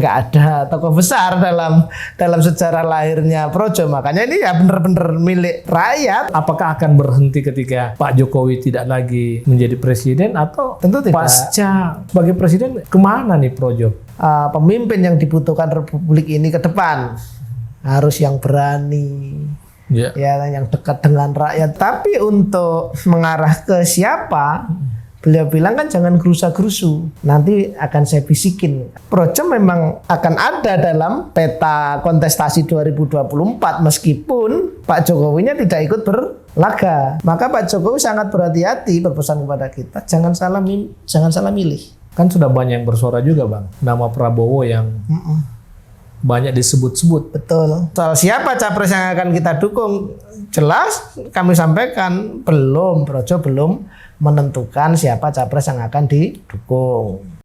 nggak ada tokoh besar dalam sejarah lahirnya Projo. Makanya ini ya benar-benar milik rakyat. Apakah akan berhenti ketika Pak Jokowi tidak lagi menjadi presiden atau Tentu tidak. pasca sebagai presiden kemana nih Projo? Pemimpin yang dibutuhkan Republik ini ke depan harus yang berani, ya yang dekat dengan rakyat. Tapi untuk mengarah ke siapa, beliau bilang kan jangan gerusa-gerusu, nanti akan saya bisikin. Projo memang akan ada dalam peta kontestasi 2024 meskipun Pak Jokowinya tidak ikut berlaga. Maka Pak Jokowi sangat berhati-hati berpesan kepada kita, jangan salah milih. Kan sudah banyak yang bersuara juga Bang, nama Prabowo yang banyak disebut-sebut. Betul. Soal siapa capres yang akan kita dukung, jelas kami sampaikan Projo belum menentukan siapa capres yang akan didukung.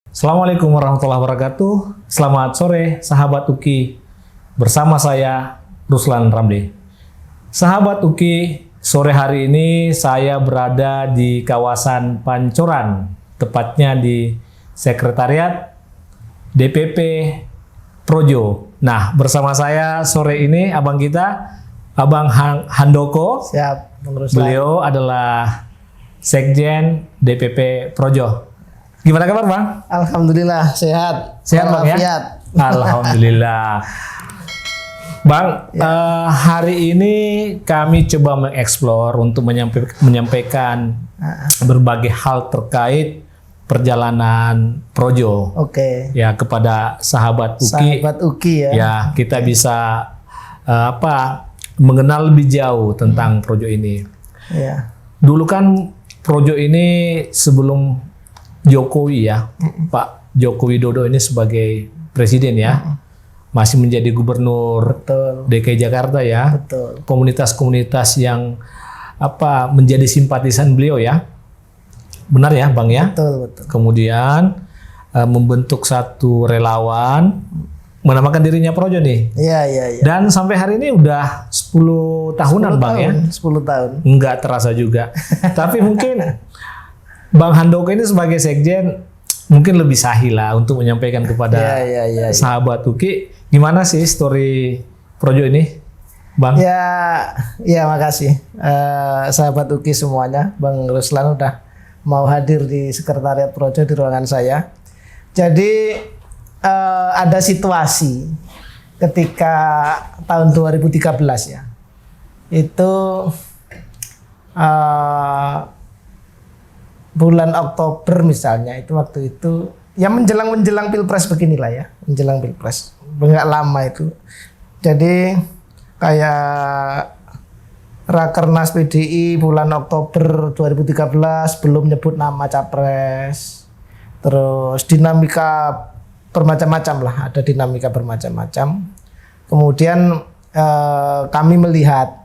Assalamualaikum warahmatullahi wabarakatuh. Selamat sore sahabat UKI. Bersama saya Ruslan Ramli. Sahabat UKI, sore hari ini saya berada di kawasan Pancoran, tepatnya di Sekretariat DPP Projo. Nah, bersama saya sore ini abang kita, Abang Handoko. Siap, Beliau adalah Sekjen DPP Projo. Gimana kabar Bang? Alhamdulillah sehat. Sehat Bang ya? Alhamdulillah. Bang, hari ini kami coba mengeksplor untuk menyampaikan berbagai hal terkait perjalanan Projo. Oke. Ya, kepada sahabat UKI. Sahabat UKI ya. Ya, kita bisa mengenal lebih jauh tentang Projo ini. Ya. Dulu kan Projo ini sebelum Jokowi ya, Pak Joko Widodo ini sebagai presiden ya, masih menjadi gubernur DKI Jakarta ya. Betul. Komunitas-komunitas yang menjadi simpatisan beliau ya, benar ya Bang ya. Betul. Kemudian membentuk satu relawan, menamakan dirinya Projo nih. Iya. Dan sampai hari ini udah 10 tahunan 10 Bang tahun, ya. 10 tahun. Enggak terasa juga. Tapi mungkin Bang Handoko ini sebagai sekjen mungkin lebih sahih lah untuk menyampaikan kepada sahabat UKI gimana sih story Projo ini, Bang? Ya makasih sahabat UKI semuanya. Bang Ruslan udah mau hadir di Sekretariat Projo di ruangan saya. Jadi ada situasi ketika tahun 2013 ya. Itu bulan Oktober misalnya, itu waktu itu ya menjelang Pilpres beginilah ya, menjelang Pilpres, enggak lama itu. Jadi kayak Rakernas PDI bulan Oktober 2013 belum nyebut nama capres, terus dinamika bermacam-macam lah, ada dinamika bermacam-macam. Kemudian kami melihat,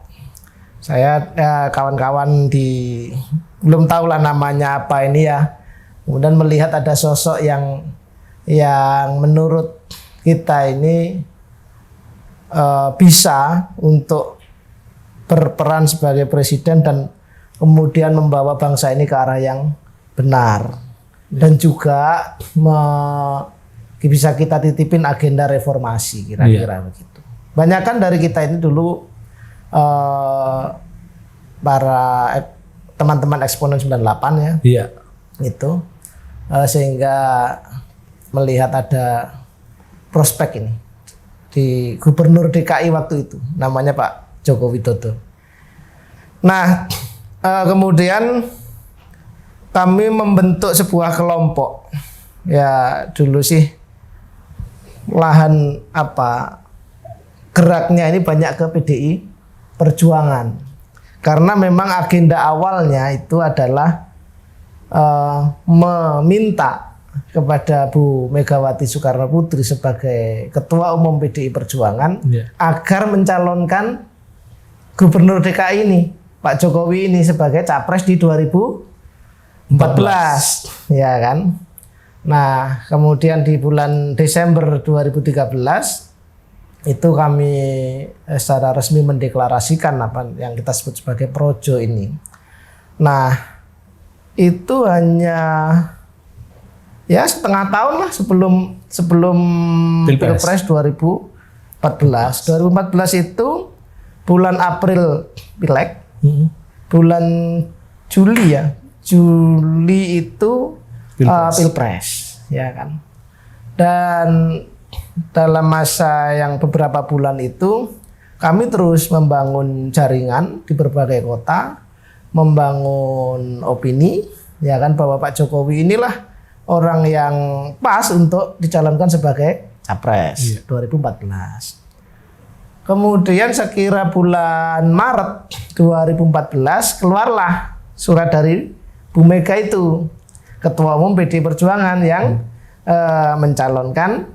saya kawan-kawan di belum tahu lah namanya apa ini ya. Kemudian melihat ada sosok yang menurut kita ini bisa untuk berperan sebagai presiden dan kemudian membawa bangsa ini ke arah yang benar. Dan juga bisa kita titipin agenda reformasi kira-kira begitu. Banyakan dari kita ini dulu para teman-teman eksponen 98 ya. Iya. Itu sehingga melihat ada prospek ini di Gubernur DKI waktu itu, namanya Pak Joko Widodo. Nah, kemudian kami membentuk sebuah kelompok. Ya, dulu sih lahan geraknya ini banyak ke PDI Perjuangan. Karena memang agenda awalnya itu adalah meminta kepada Bu Megawati Soekarno Putri sebagai Ketua Umum PDI Perjuangan agar mencalonkan Gubernur DKI ini, Pak Jokowi ini sebagai capres di 2014, ya kan. Nah, kemudian di bulan Desember 2013 itu kami secara resmi mendeklarasikan apa yang kita sebut sebagai Projo ini. Nah, itu hanya ya setengah tahun lah sebelum Pilpres 2014. 2014 itu bulan April Pileg, bulan Juli itu Pilpres, ya kan. Dan dalam masa yang beberapa bulan itu kami terus membangun jaringan di berbagai kota, membangun opini, ya kan, bahwa Pak Jokowi inilah orang yang pas untuk dicalonkan sebagai capres 2014. Kemudian sekira bulan Maret 2014 keluarlah surat dari Bu Mega itu, Ketua Umum PDI Perjuangan yang mencalonkan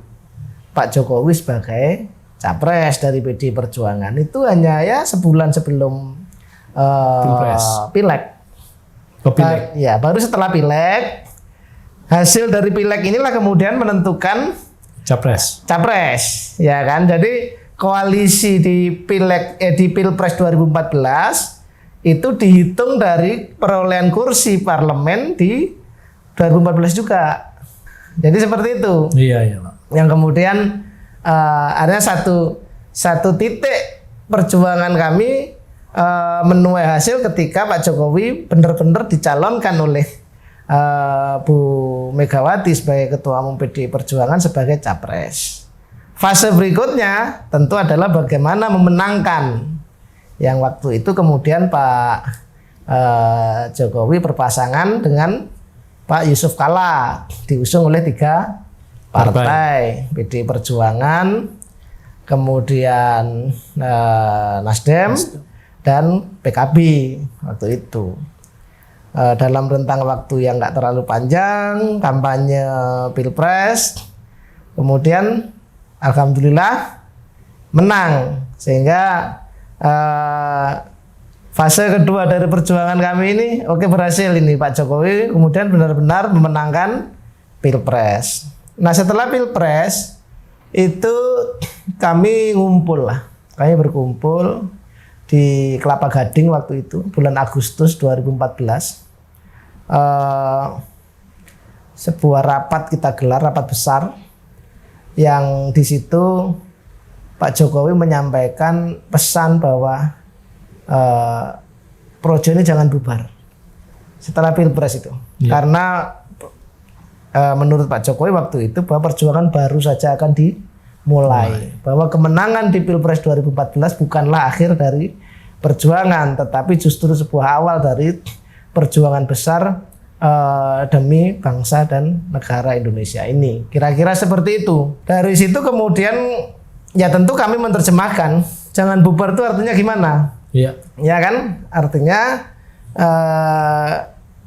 Pak Jokowi sebagai capres dari PDI Perjuangan. Itu hanya ya sebulan sebelum Pileg. Ya, baru setelah Pileg, hasil dari Pileg inilah kemudian menentukan capres, ya kan. Jadi koalisi di Pilpres 2014 itu dihitung dari perolehan kursi parlemen di 2014 juga. Jadi seperti itu. Iya, Pak. Yang kemudian ada satu titik perjuangan kami menuai hasil ketika Pak Jokowi benar-benar dicalonkan oleh Bu Megawati sebagai Ketua Umum PDI Perjuangan sebagai capres. Fase berikutnya tentu adalah bagaimana memenangkan, yang waktu itu kemudian Pak Jokowi berpasangan dengan Pak Yusuf Kalla, diusung oleh 3 partai, PDI Perjuangan, kemudian Nasdem dan PKB waktu itu. Dalam rentang waktu yang nggak terlalu panjang, kampanye Pilpres, kemudian alhamdulillah menang, sehingga fase kedua dari perjuangan kami ini berhasil ini, Pak Jokowi kemudian benar-benar memenangkan Pilpres. Nah, setelah Pilpres itu kami berkumpul di Kelapa Gading waktu itu bulan Agustus 2014. Sebuah rapat kita gelar, rapat besar, yang di situ Pak Jokowi menyampaikan pesan bahwa Projo ini jangan bubar setelah Pilpres itu. Karena menurut Pak Jokowi waktu itu bahwa perjuangan baru saja akan dimulai. Bahwa kemenangan di Pilpres 2014 bukanlah akhir dari perjuangan, tetapi justru sebuah awal dari perjuangan besar demi bangsa dan negara Indonesia ini. Kira-kira seperti itu. Dari situ kemudian ya tentu kami menerjemahkan jangan bubar itu artinya gimana? Iya. Ya kan? Artinya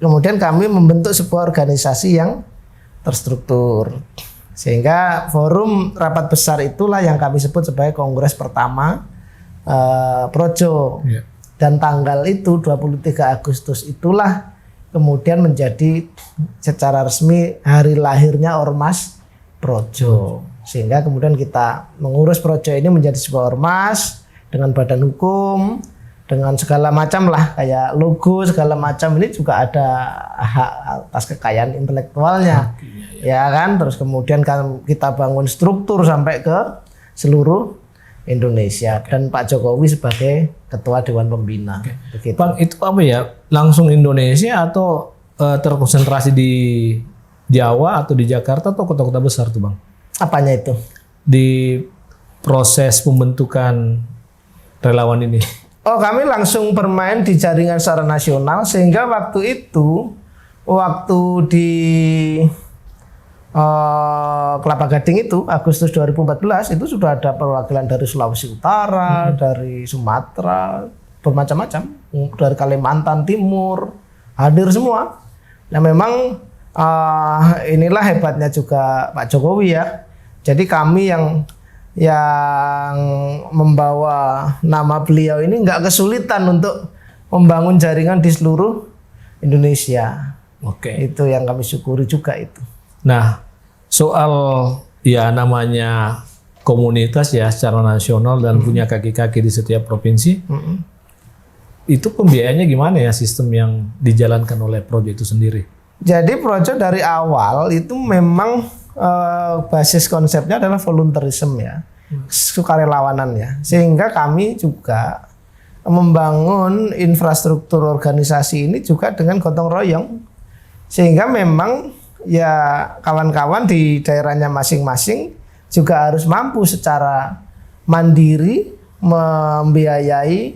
kemudian kami membentuk sebuah organisasi yang terstruktur. Sehingga forum rapat besar itulah yang kami sebut sebagai kongres pertama Projo. Iya. Dan tanggal itu 23 Agustus itulah kemudian menjadi secara resmi hari lahirnya Ormas Projo. Sehingga kemudian kita mengurus Projo ini menjadi sebuah ormas dengan badan hukum, dengan segala macam lah, kayak logo segala macam. Ini juga ada hak atas kekayaan intelektualnya, ya kan. Terus kemudian kan kita bangun struktur sampai ke seluruh Indonesia dan Pak Jokowi sebagai Ketua Dewan Pembina. Begitu. Bang, itu apa ya? Langsung Indonesia atau terkonsentrasi di Jawa atau di Jakarta atau kota-kota besar tuh, Bang? Apanya itu? Di proses pembentukan relawan ini. Oh, kami langsung bermain di jaringan secara nasional, sehingga waktu itu di Kelapa Gading itu Agustus 2014 itu sudah ada perwakilan dari Sulawesi Utara, dari Sumatera, bermacam-macam, dari Kalimantan Timur, hadir semua. Nah, memang inilah hebatnya juga Pak Jokowi ya. Jadi kami yang membawa nama beliau ini nggak kesulitan untuk membangun jaringan di seluruh Indonesia. Oke. Itu yang kami syukuri juga itu. Nah, soal ya namanya komunitas ya secara nasional dan punya kaki-kaki di setiap provinsi, itu pembiayaannya gimana ya sistem yang dijalankan oleh Projo itu sendiri? Jadi Projo dari awal itu memang basis konsepnya adalah volunteerism ya, sukarelawanan ya, sehingga kami juga membangun infrastruktur organisasi ini juga dengan gotong royong, sehingga memang ya kawan-kawan di daerahnya masing-masing juga harus mampu secara mandiri membiayai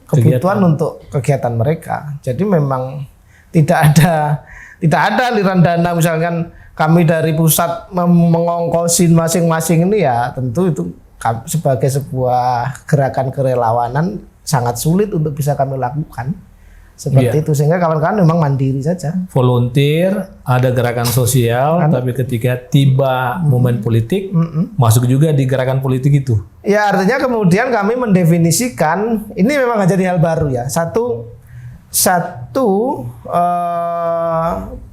kebutuhan untuk kegiatan mereka. Jadi memang tidak ada aliran dana, misalkan kami dari pusat mengongkosin masing-masing ini, ya tentu itu sebagai sebuah gerakan kerelawanan sangat sulit untuk bisa kami lakukan seperti itu, sehingga kawan-kawan memang mandiri saja. Volunteer, ada gerakan sosial, tapi ketika tiba momen politik, masuk juga di gerakan politik itu. Ya, artinya kemudian kami mendefinisikan ini memang jadi hal baru ya. Satu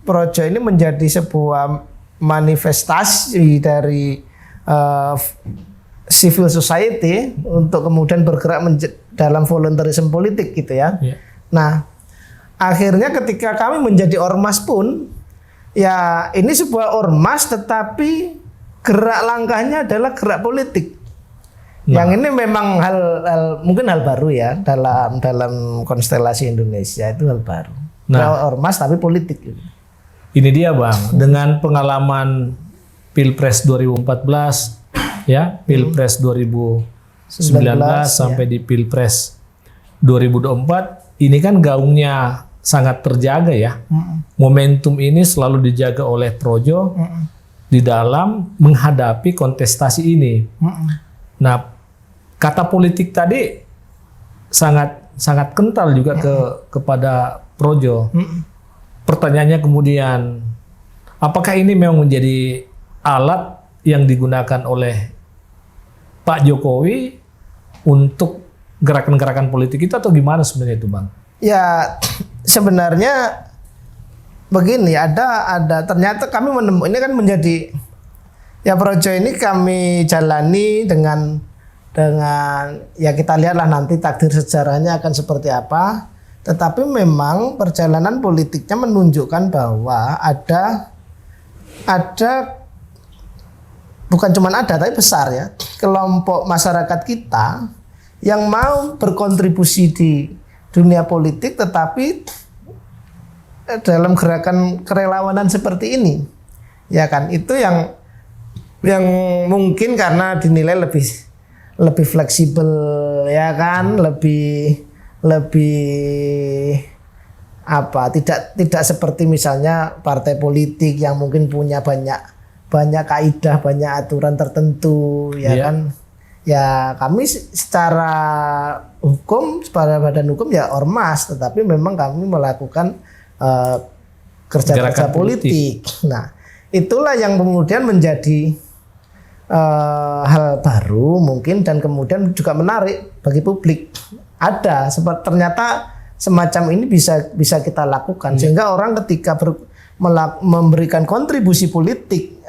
Projo ini menjadi sebuah manifestasi dari civil society untuk kemudian bergerak dalam volunteerism politik gitu ya. Nah, akhirnya ketika kami menjadi ormas pun, ya ini sebuah ormas tetapi gerak langkahnya adalah gerak politik. Yang ini memang mungkin hal baru ya dalam konstelasi Indonesia, itu hal baru. Ormas tapi politik. Ini dia Bang, dengan pengalaman Pilpres 2014 ya, Pilpres 2019 sampai di Pilpres 2024, ini kan gaungnya sangat terjaga ya. Momentum ini selalu dijaga oleh Projo di dalam menghadapi kontestasi ini. Nah, kata politik tadi sangat kental juga kepada Projo. Pertanyaannya kemudian, apakah ini memang menjadi alat yang digunakan oleh Pak Jokowi untuk gerakan-gerakan politik itu, atau gimana sebenarnya itu Bang? Ya sebenarnya begini, ada ternyata kami menemukan ini kan menjadi ya Projo ini kami jalani dengan ya kita lihatlah nanti takdir sejarahnya akan seperti apa. Tetapi memang perjalanan politiknya menunjukkan bahwa ada bukan cuma ada tapi besar ya kelompok masyarakat kita yang mau berkontribusi di dunia politik, tetapi dalam gerakan kerelawanan seperti ini, ya kan, itu yang mungkin karena dinilai lebih fleksibel, ya kan, lebih tidak seperti misalnya partai politik yang mungkin punya banyak kaidah, banyak aturan tertentu, ya kan. Ya kami secara hukum, secara badan hukum ya ormas, tetapi memang kami melakukan kerja-kerja politik. Nah, itulah yang kemudian menjadi hal baru mungkin, dan kemudian juga menarik bagi publik. Ada ternyata semacam ini bisa kita lakukan, sehingga orang ketika memberikan kontribusi politik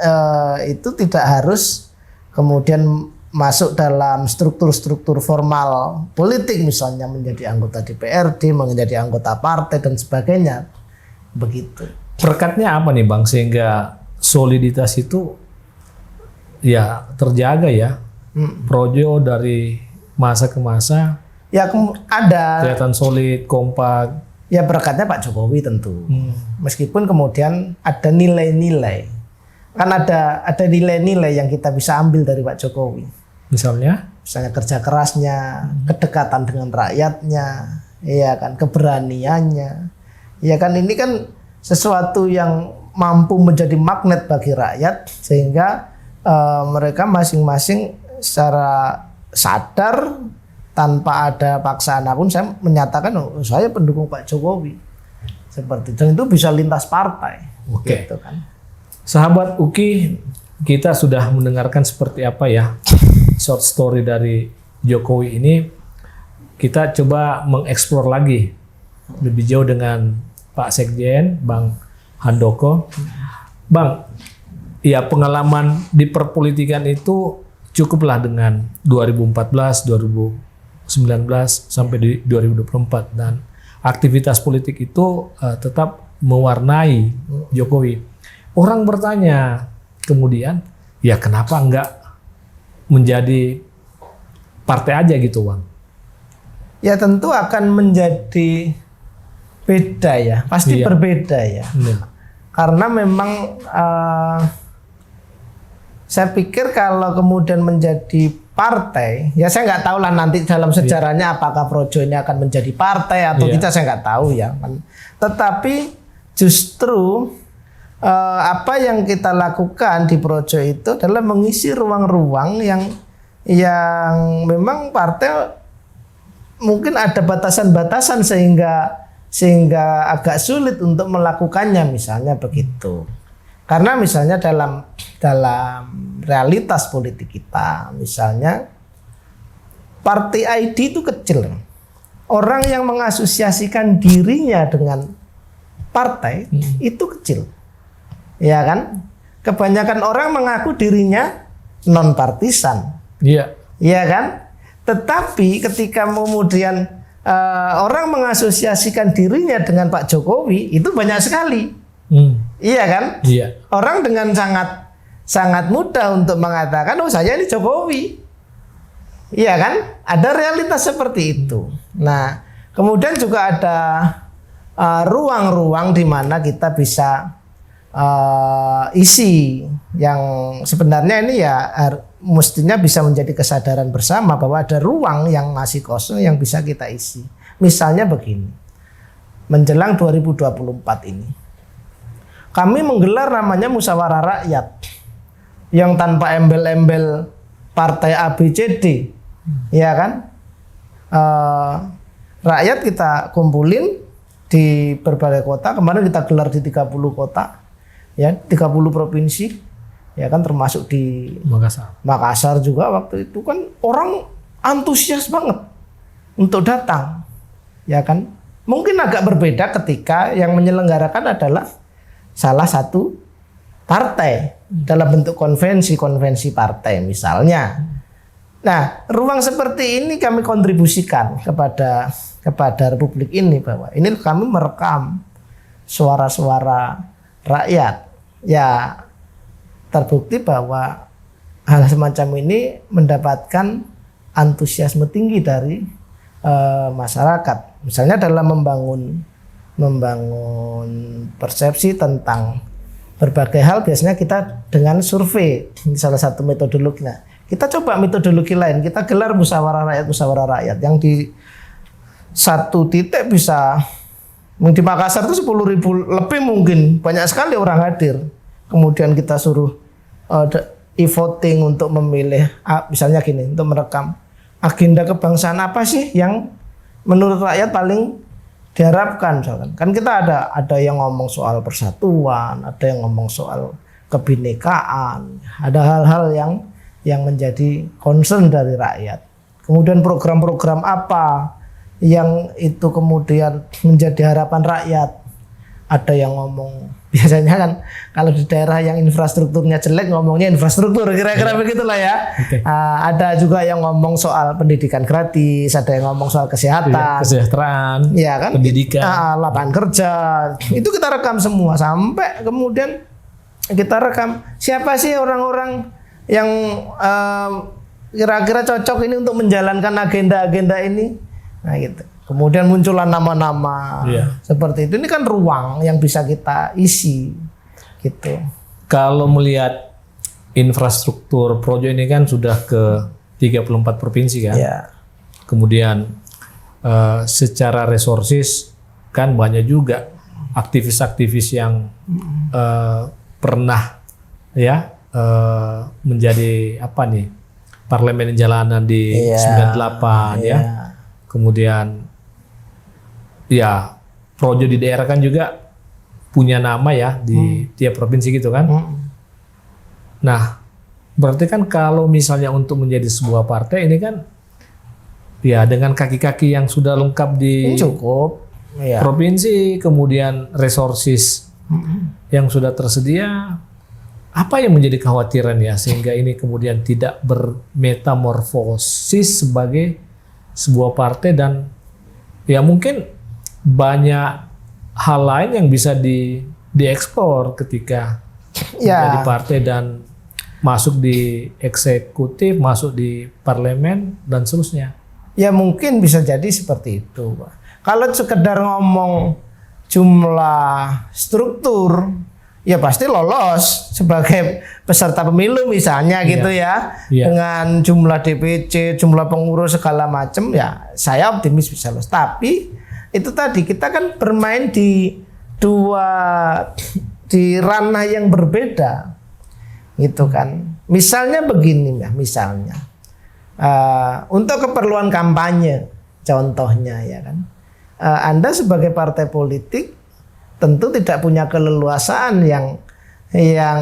itu tidak harus kemudian masuk dalam struktur-struktur formal politik, misalnya menjadi anggota DPRD, menjadi anggota partai dan sebagainya. Begitu. Berkatnya apa nih Bang sehingga soliditas itu ya terjaga ya? Projo dari masa ke masa ya ada kelihatan solid, kompak. Ya berkatnya Pak Jokowi tentu. Meskipun kemudian ada nilai-nilai. Kan ada nilai-nilai yang kita bisa ambil dari Pak Jokowi. Misalnya kerja kerasnya, kedekatan dengan rakyatnya, ya kan, keberaniannya. Ya kan, ini kan sesuatu yang mampu menjadi magnet bagi rakyat, sehingga mereka masing-masing secara sadar tanpa ada paksaan apapun saya menyatakan saya pendukung Pak Jokowi, seperti itu. Dan itu bisa lintas partai. Oke. Gitu kan. Sahabat UKI, kita sudah mendengarkan seperti apa ya short story dari Jokowi ini. Kita coba mengeksplor lagi lebih jauh dengan Pak Sekjen, Bang Handoko. Bang, ya pengalaman di perpolitikan itu cukuplah dengan 2014, 2019 sampai di 2024 dan aktivitas politik itu tetap mewarnai Jokowi. Orang bertanya kemudian, ya kenapa enggak menjadi partai aja gitu, Bang? Ya tentu akan menjadi beda ya, pasti berbeda ya. Karena memang saya pikir kalau kemudian menjadi partai, ya saya nggak tahu lah nanti dalam sejarahnya apakah Projo ini akan menjadi partai atau tidak, saya nggak tahu ya. Tetapi justru apa yang kita lakukan di Projo itu adalah mengisi ruang-ruang yang memang partai mungkin ada batasan-batasan sehingga agak sulit untuk melakukannya, misalnya begitu. Karena misalnya dalam realitas politik kita, misalnya partai ID itu kecil. Orang yang mengasosiasikan dirinya dengan partai itu kecil. Ya kan? Kebanyakan orang mengaku dirinya non partisan. Iya. Iya kan? Tetapi ketika kemudian orang mengasosiasikan dirinya dengan Pak Jokowi itu banyak sekali. Iya kan? Iya. Orang dengan sangat mudah untuk mengatakan, oh saya ini Jokowi. Iya kan? Ada realitas seperti itu. Nah, kemudian juga ada ruang-ruang di mana kita bisa isi yang sebenarnya ini ya mestinya bisa menjadi kesadaran bersama bahwa ada ruang yang masih kosong yang bisa kita isi. Misalnya begini, menjelang 2024 ini, kami menggelar namanya musyawarah rakyat yang tanpa embel-embel partai ABCD, ya kan? Rakyat kita kumpulin di berbagai kota. Kemarin kita gelar di 30 kota, ya 30 provinsi. Ya kan, termasuk di Makassar juga waktu itu kan orang antusias banget untuk datang, ya kan. Mungkin agak berbeda ketika yang menyelenggarakan adalah salah satu partai dalam bentuk konvensi partai misalnya. Nah, ruang seperti ini kami kontribusikan kepada Republik ini bahwa ini kami merekam suara-suara rakyat. Ya, terbukti bahwa hal semacam ini mendapatkan antusiasme tinggi dari masyarakat. Misalnya dalam membangun persepsi tentang berbagai hal, biasanya kita dengan survei, ini salah satu metodologinya. Kita coba metodologi lain, kita gelar musyawarah rakyat yang di satu titik bisa di Makassar itu 10.000 lebih mungkin, banyak sekali orang hadir. Kemudian kita suruh e-voting untuk memilih, misalnya gini, untuk merekam agenda kebangsaan apa sih yang menurut rakyat paling diharapkan. Misalkan. Kan kita ada yang ngomong soal persatuan, ada yang ngomong soal kebinekaan, ada hal-hal yang menjadi concern dari rakyat. Kemudian program-program apa yang itu kemudian menjadi harapan rakyat. Ada yang ngomong, biasanya kan kalau di daerah yang infrastrukturnya jelek ngomongnya infrastruktur, kira-kira begitulah ya. Okay. Ada juga yang ngomong soal pendidikan gratis, ada yang ngomong soal kesejahteraan, ya kan, pendidikan, lapangan kerja. Itu kita rekam semua sampai kemudian kita rekam siapa sih orang-orang yang kira-kira cocok ini untuk menjalankan agenda-agenda ini. Nah gitu. Kemudian muncullah nama-nama seperti itu. Ini kan ruang yang bisa kita isi, gitu. Kalau melihat infrastruktur Projo ini kan sudah ke 34 provinsi kan. Yeah. Kemudian secara resources kan banyak juga aktivis-aktivis yang pernah ya menjadi apa nih parlemen jalanan di 98 ya. Kemudian ya Projo di daerah kan juga punya nama ya di tiap provinsi gitu kan. Nah, berarti kan kalau misalnya untuk menjadi sebuah partai ini kan ya dengan kaki-kaki yang sudah lengkap di cukup provinsi, kemudian resources yang sudah tersedia, apa yang menjadi kekhawatiran ya sehingga ini kemudian tidak bermetamorfosis sebagai sebuah partai dan ya mungkin banyak hal lain yang bisa dieksplor ketika menjadi partai dan masuk di eksekutif, masuk di parlemen dan seterusnya. Ya mungkin bisa jadi seperti itu, Pak. Kalau sekedar ngomong jumlah struktur, ya pasti lolos sebagai peserta pemilu misalnya gitu ya. Dengan jumlah DPC, jumlah pengurus segala macam ya saya optimis bisa lolos. Tapi itu tadi kita kan bermain di ranah yang berbeda. Gitu kan. Misalnya begini ya, misalnya untuk keperluan kampanye contohnya ya kan. Anda sebagai partai politik tentu tidak punya keleluasaan yang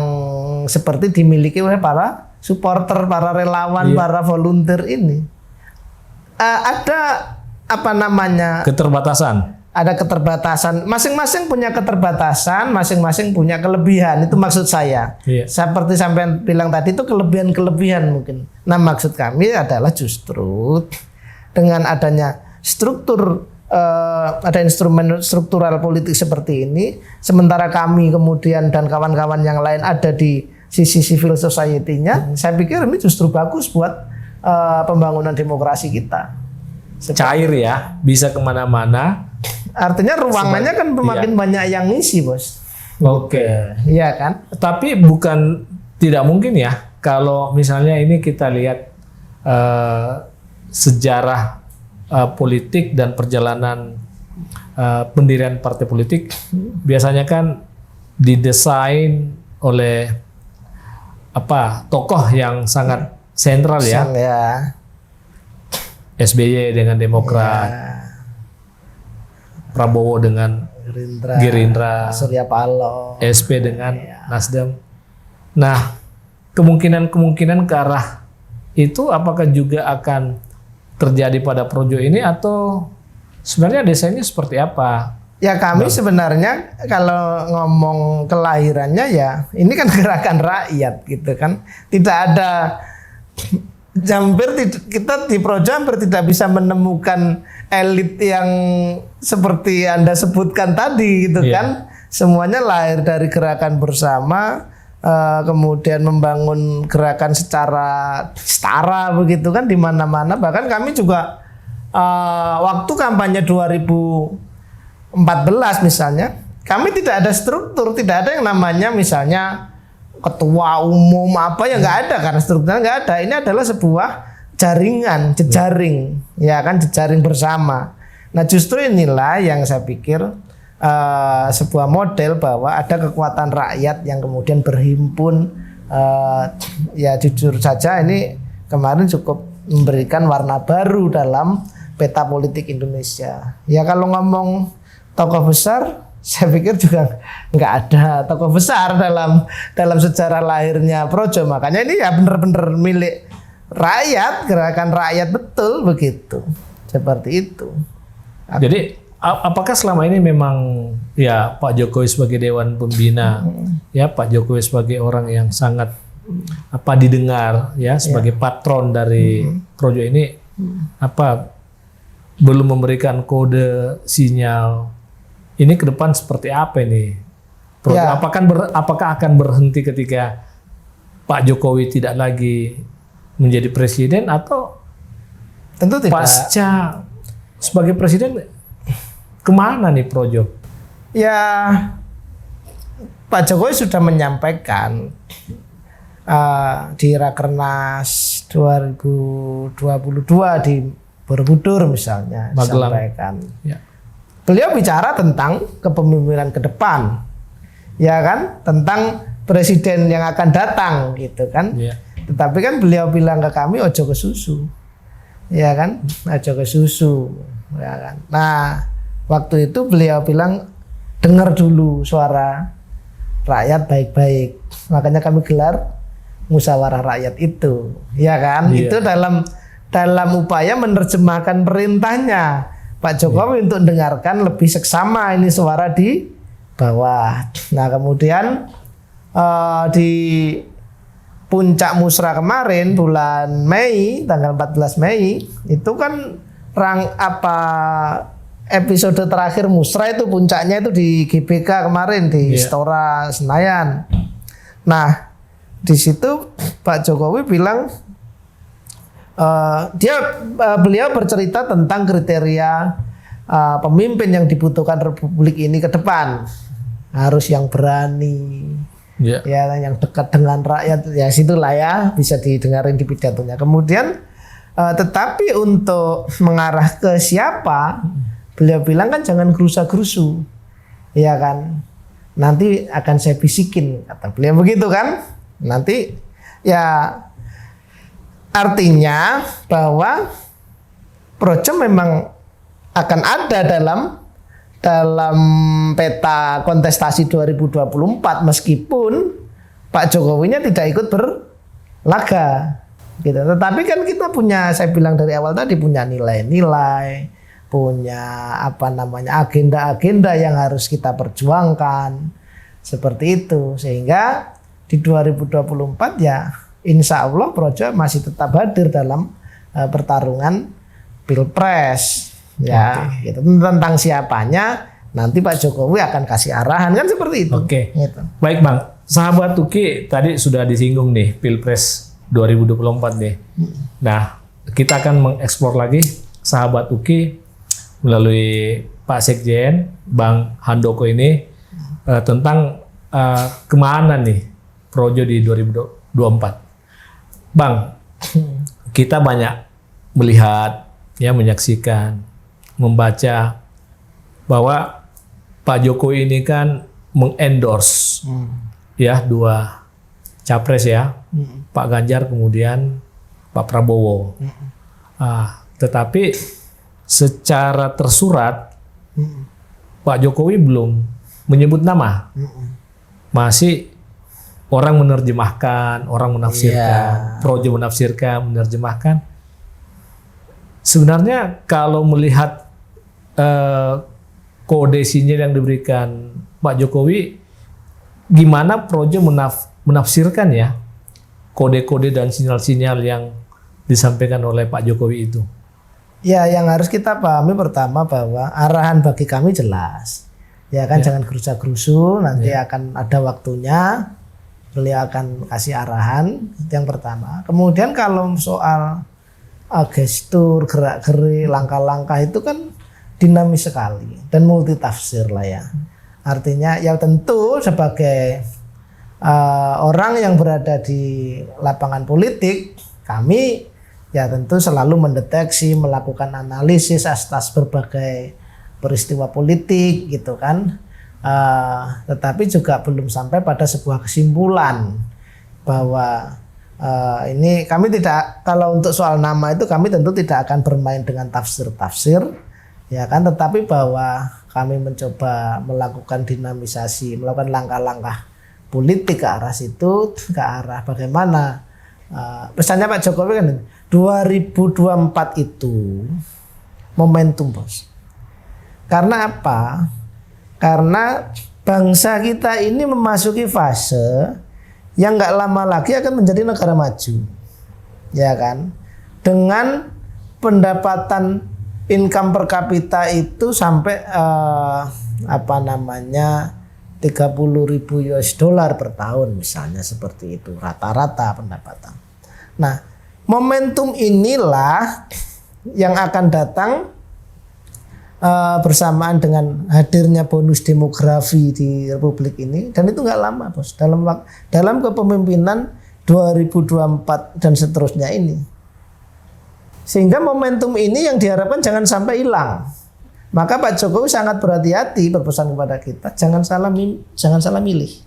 seperti dimiliki oleh para supporter, para relawan, para volunteer ini. Ada apa namanya? Keterbatasan. Ada keterbatasan. Masing-masing punya keterbatasan, masing-masing punya kelebihan. Itu maksud saya. Seperti sampai bilang tadi itu kelebihan-kelebihan mungkin. Nah, maksud kami adalah justru dengan adanya struktur ada instrumen struktural politik seperti ini, sementara kami kemudian dan kawan-kawan yang lain ada di sisi civil society-nya, saya pikir ini justru bagus buat pembangunan demokrasi kita. Cair ya, bisa kemana-mana. Artinya ruangannya kan makin banyak yang ngisi, Bos. Oke. Iya kan? Tapi bukan tidak mungkin ya, kalau misalnya ini kita lihat sejarah politik dan perjalanan pendirian partai politik biasanya kan didesain oleh tokoh yang sangat sentral ya. SBY dengan Demokrat, Prabowo dengan Gerindra, Surya Paloh, SP dengan Nasdem. Nah, kemungkinan ke arah itu apakah juga akan terjadi pada projo ini atau sebenarnya desainnya seperti apa? Ya kami sebenarnya kalau ngomong kelahirannya ya ini kan gerakan rakyat gitu kan. Tidak ada kita di projo hampir tidak bisa menemukan elit yang seperti Anda sebutkan tadi gitu kan. Semuanya lahir dari gerakan bersama. Kemudian membangun gerakan secara setara begitu kan di mana-mana. Bahkan kami juga waktu kampanye 2014 misalnya, kami tidak ada struktur, tidak ada yang namanya misalnya ketua umum apa ya nggak ada karena strukturnya nggak ada. Ini adalah sebuah jaringan, jejaring, ya kan jejaring bersama. Nah justru inilah yang saya pikir sebuah model bahwa ada kekuatan rakyat yang kemudian berhimpun. Ya jujur saja ini kemarin cukup memberikan warna baru dalam peta politik Indonesia. Ya kalau ngomong tokoh besar, saya pikir juga nggak ada tokoh besar dalam sejarah lahirnya Projo. Makanya ini ya benar-benar milik rakyat, gerakan rakyat betul begitu. Seperti itu. Jadi apakah selama ini memang ya Pak Jokowi sebagai Dewan Pembina, ya Pak Jokowi sebagai orang yang sangat didengar ya sebagai patron dari projo ini belum memberikan kode sinyal ini ke depan seperti apa ini? Apakah akan berhenti ketika Pak Jokowi tidak lagi menjadi presiden atau tentu tidak. Pasca sebagai presiden kemana nih Projo? Ya Pak Jokowi sudah menyampaikan di Rakernas 2022 di Borobudur misalnya, Magelang. disampaikan. Ya. Beliau bicara tentang kepemimpinan ke depan, ya kan, tentang presiden yang akan datang, gitu kan. Ya. Tetapi kan beliau bilang ke kami ojo ke susu, ya kan, ojo ke susu, ya kan. Nah, waktu itu beliau bilang dengar dulu suara rakyat baik-baik, makanya kami gelar musyawarah rakyat itu, ya kan. Itu dalam upaya menerjemahkan perintahnya Pak Jokowi untuk dengarkan lebih seksama ini suara di bawah. Nah kemudian di puncak musra kemarin bulan Mei, tanggal 14 Mei itu kan episode terakhir musra itu puncaknya itu di GBK kemarin di Istora Senayan. Nah di situ Pak Jokowi bilang beliau bercerita tentang kriteria pemimpin yang dibutuhkan Republik ini ke depan, harus yang berani. Ya, yang dekat dengan rakyat, ya situlah ya, bisa didengarin di pidatonya. Kemudian tetapi untuk mengarah ke siapa, beliau bilang kan jangan gerusa-gerusu, ya kan. Nanti akan saya bisikin, kata beliau begitu kan. Nanti ya artinya bahwa Projo memang akan ada dalam peta kontestasi 2024 meskipun Pak Jokowinya tidak ikut berlaga gitu. Tetapi kan kita punya, saya bilang dari awal tadi, punya nilai-nilai, punya agenda-agenda yang harus kita perjuangkan seperti itu, sehingga di 2024 ya insya Allah Projo masih tetap hadir dalam pertarungan Pilpres. Ya, gitu. Tentang siapanya nanti Pak Jokowi akan kasih arahan kan seperti itu. Oke. Gitu. Baik Bang, sahabat Uki tadi sudah disinggung nih Pilpres 2024 nih. Nah, kita akan mengeksplor lagi sahabat Uki melalui Pak Sekjen Bang Handoko ini tentang kemana nih Projo di 2024. Bang, kita banyak melihat ya, menyaksikan, membaca bahwa Pak Jokowi ini kan mengendorse ya 2 capres ya, Pak Ganjar kemudian Pak Prabowo. Tetapi secara tersurat Pak Jokowi belum menyebut nama, masih orang menerjemahkan, orang menafsirkan, Projo menafsirkan, menerjemahkan. Sebenarnya kalau melihat kode sinyal yang diberikan Pak Jokowi, gimana Projo menafsirkan ya kode-kode dan sinyal-sinyal yang disampaikan oleh Pak Jokowi itu? Ya, yang harus kita pahami pertama bahwa arahan bagi kami jelas. Ya kan, jangan gerusa-gerusu, nanti akan ada waktunya, beliau akan kasih arahan, itu yang pertama. Kemudian kalau soal gestur, gerak-gerik, langkah-langkah itu kan dinamis sekali dan multitafsir lah ya. Artinya ya tentu sebagai orang yang berada di lapangan politik, kami ya tentu selalu mendeteksi, melakukan analisis atas berbagai peristiwa politik gitu kan. Tetapi juga belum sampai pada sebuah kesimpulan bahwa ini kami tidak, kalau untuk soal nama itu kami tentu tidak akan bermain dengan tafsir-tafsir ya kan, tetapi bahwa kami mencoba melakukan dinamisasi, melakukan langkah-langkah politik ke arah situ, ke arah bagaimana pesannya Pak Jokowi kan 2024 itu momentum bos. Karena apa? Karena bangsa kita ini memasuki fase yang nggak lama lagi akan menjadi negara maju, ya kan? Dengan pendapatan income per kapita itu sampai 30.000 US dollar per tahun misalnya, seperti itu rata-rata pendapatan. Nah, momentum inilah yang akan datang bersamaan dengan hadirnya bonus demografi di Republik ini, dan itu nggak lama bos, dalam kepemimpinan 2024 dan seterusnya ini. Sehingga momentum ini yang diharapkan jangan sampai hilang. Maka Pak Jokowi sangat berhati-hati berpesan kepada kita, jangan salah milih.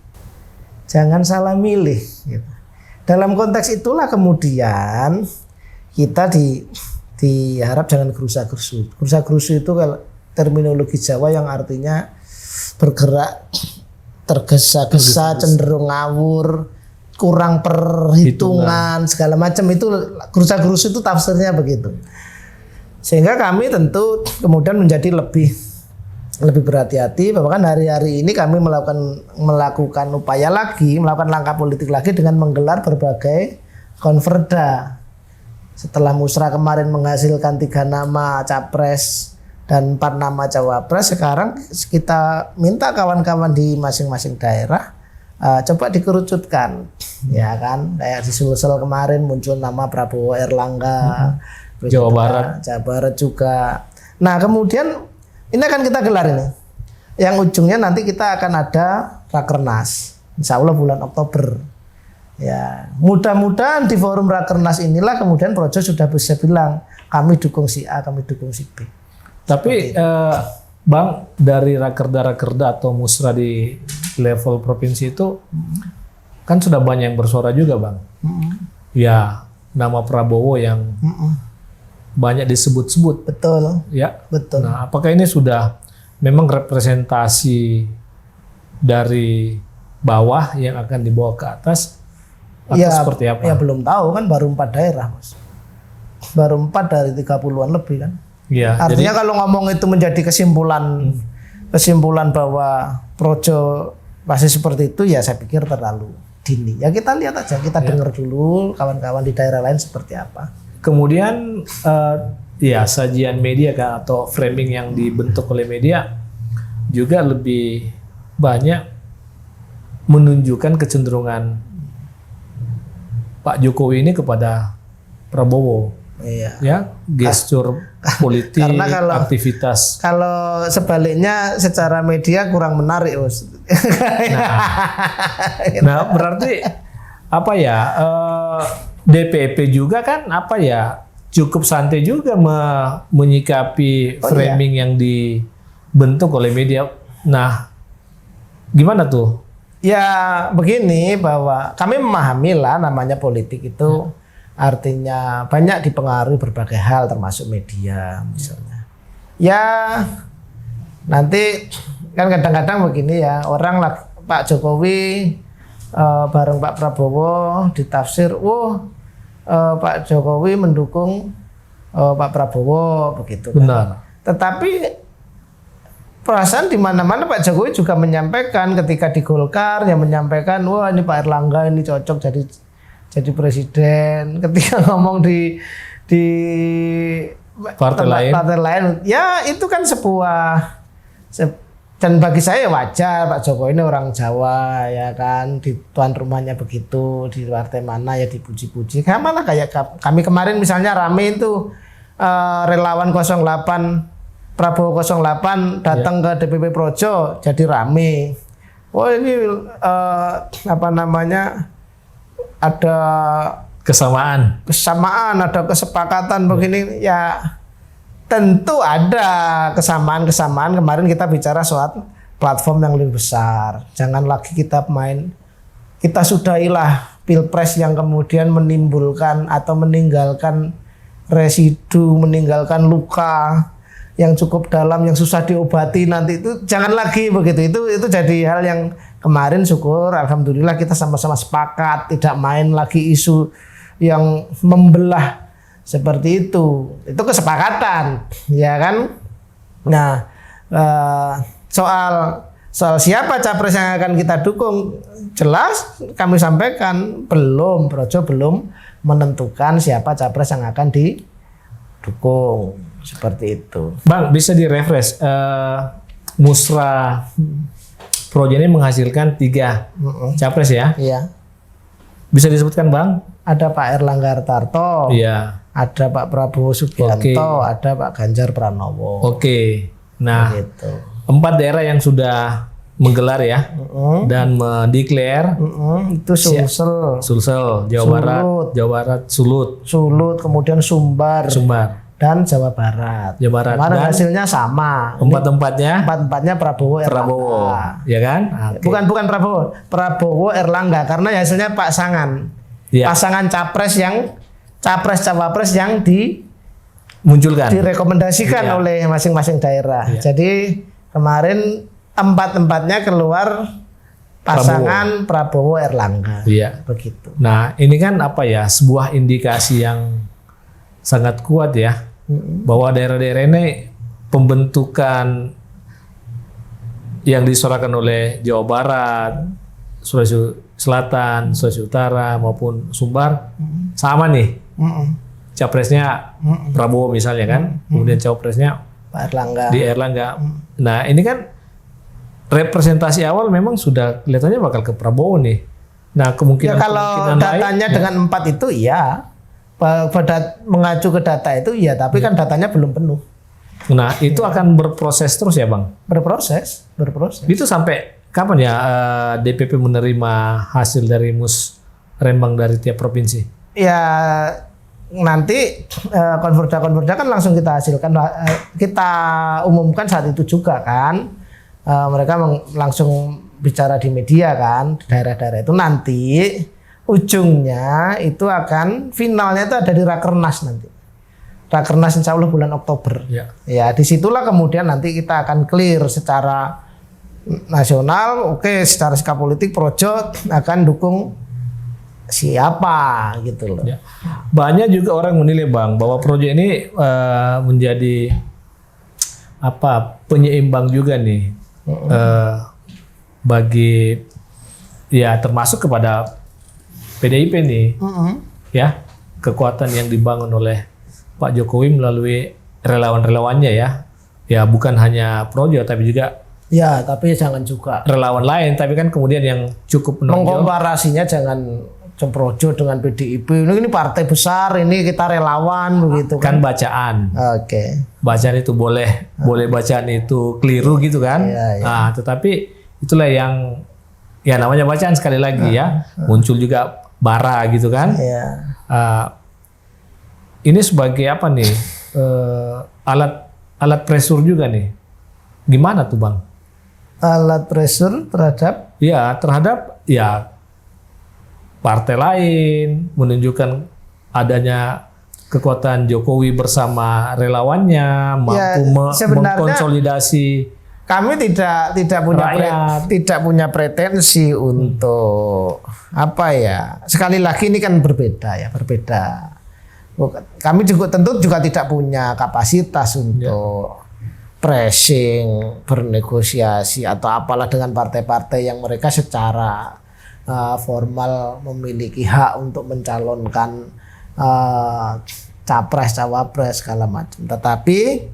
Jangan salah milih gitu. Dalam konteks itulah kemudian kita diharap jangan gerusa-gerusu. Gerusa-gerusu itu kalau terminologi Jawa yang artinya bergerak tergesa-gesa, cenderung ngawur, kurang perhitungan, segala macam, itu gerusa-gerusu itu tafsirnya begitu. Sehingga kami tentu kemudian menjadi lebih lebih berhati-hati, bahwa kan hari-hari ini kami melakukan upaya lagi, melakukan langkah politik lagi dengan menggelar berbagai konverda. Setelah musrah kemarin menghasilkan 3 nama capres dan 4 nama cawapres, sekarang kita minta kawan-kawan di masing-masing daerah coba dikerucutkan, ya kan? Kayak di Sulsel kemarin muncul nama Prabowo Erlangga, Jawa Barat juga. Nah kemudian ini akan kita gelar ini, yang ujungnya nanti kita akan ada Rakernas, insya Allah bulan Oktober. Ya, mudah-mudahan di forum Rakernas inilah kemudian Projo sudah bisa bilang kami dukung si A, kami dukung si B. Tapi Bang, dari rakerda atau musra di level provinsi itu kan sudah banyak yang bersuara juga, Bang. Ya, nama Prabowo yang banyak disebut-sebut. Betul. Ya. Betul. Nah, apakah ini sudah memang representasi dari bawah yang akan dibawa ke atas? Atau ya, seperti apa? Ya belum tahu kan, baru 4 daerah, Mas. Baru 4 dari 30-an lebih kan. Ya, artinya kalau ngomong itu menjadi kesimpulan bahwa Projo masih seperti itu, ya saya pikir terlalu dini. Ya kita lihat aja, kita dengar dulu kawan-kawan di daerah lain seperti apa. Kemudian ya sajian media kan, atau framing yang dibentuk oleh media juga lebih banyak menunjukkan kecenderungan Pak Jokowi ini kepada Prabowo. Iya. Ya, gestur politik, aktivitas. Kalau sebaliknya secara media kurang menarik, Mas. Nah, berarti apa ya? DPP juga kan apa ya, cukup santai juga menyikapi framing yang dibentuk oleh media. Nah, gimana tuh? Ya begini, bahwa kami memahami lah namanya politik itu artinya banyak dipengaruhi berbagai hal termasuk media misalnya. Ya nanti kan kadang-kadang begini ya, orang lah Pak Jokowi bareng Pak Prabowo ditafsir, Pak Jokowi mendukung Pak Prabowo begitu kan. Benar. Tetapi perasaan di mana-mana Pak Jokowi juga menyampaikan ketika di Golkar, yang menyampaikan wah ini Pak Erlangga ini cocok jadi presiden. Ketika ngomong di partai lain, ya itu kan dan bagi saya wajar, Pak Jokowi ini orang Jawa ya kan, di tuan rumahnya begitu, di partai mana ya dipuji-puji. Malah kayak kami kemarin misalnya rame itu relawan 08 Prabowo 08 datang ke DPP Projo, jadi rame. Oh ini ada kesamaan, ada kesepakatan begini ya. Tentu ada kesamaan. Kemarin kita bicara soal platform yang lebih besar. Jangan lagi kita sudahilah Pilpres yang kemudian menimbulkan atau meninggalkan residu, meninggalkan luka yang cukup dalam, yang susah diobati nanti, itu jangan lagi begitu. Itu jadi hal yang kemarin syukur alhamdulillah kita sama-sama sepakat, tidak main lagi isu yang membelah seperti itu kesepakatan, ya kan. Nah soal siapa capres yang akan kita dukung, jelas kami sampaikan Projo belum menentukan siapa capres yang akan didukung, seperti itu. Bang, bisa direfresh musra Projo ini menghasilkan 3 capres ya? Iya. Bisa disebutkan, Bang? Ada Pak Erlangga Hartarto. Iya. Ada Pak Prabowo Subianto, ada Pak Ganjar Pranowo. Oke. Nah, gitu. 4 daerah yang sudah menggelar ya, dan mendeklar itu Sulsel, Jawa Barat, Sulut, kemudian Sumbar, dan Jawa Barat. Kemarin hasilnya sama. Empat-empatnya Prabowo, ya kan? Okay. Bukan Prabowo Erlangga, karena hasilnya pasangan. Ya. Pasangan capres cawapres yang direkomendasikan oleh masing-masing daerah. Ya. Jadi kemarin 4-empatnya keluar pasangan Prabowo Erlangga. Iya. Begitu. Nah, ini kan apa ya, sebuah indikasi yang sangat kuat ya, bahwa daerah-daerah ini pembentukan yang disuarakan oleh Jawa Barat, Sulawesi Selatan, Sulawesi Utara maupun Sumbar sama nih. Capresnya Prabowo misalnya kan, kemudian cawapresnya Pak Erlangga. Di Erlangga. Nah ini kan representasi awal memang sudah kelihatannya bakal ke Prabowo nih. Nah kemungkinan kalau datanya lain, dengan 4 itu iya, pada mengacu ke data itu iya, tapi kan datanya belum penuh. Nah itu akan berproses terus ya Bang? Berproses. Itu sampai kapan ya DPP menerima hasil dari musrembang dari tiap provinsi? Ya nanti konverda kan langsung kita hasilkan, kita umumkan saat itu juga kan. Mereka langsung bicara di media kan, daerah-daerah itu nanti ujungnya itu akan finalnya itu ada di Rakernas nanti. Rakernas insya Allah bulan Oktober. Ya disitulah kemudian nanti kita akan clear secara nasional, oke, secara sikap politik Projo akan dukung siapa gitu loh. Banyak juga orang menilai Bang bahwa Projo ini menjadi penyeimbang juga nih bagi ya termasuk kepada PDIP nih ya, kekuatan yang dibangun oleh Pak Jokowi melalui relawan-relawannya ya bukan hanya Projo tapi juga ya, tapi jangan juga relawan lain, tapi kan kemudian yang cukup menonjol. Mengkomparasinya jangan Projo dengan PDIP. Ini partai besar, ini kita relawan begitu kan. Bacaan. Oke. Bacaan itu boleh bacaan itu keliru gitu kan. Ya. Nah, tetapi itulah yang ya namanya bacaan sekali lagi ya. Muncul juga bara gitu kan. Ya. Ini sebagai apa nih? Alat pressure juga nih. Gimana tuh Bang? Alat pressure terhadap partai lain, menunjukkan adanya kekuatan Jokowi bersama relawannya, mampu mengkonsolidasi. Kami tidak punya pretensi untuk sekali lagi ini kan berbeda. Kami juga tentu tidak punya kapasitas untuk pressing, bernegosiasi atau apalah dengan partai-partai yang mereka secara formal memiliki hak untuk mencalonkan capres, cawapres segala macam. Tetapi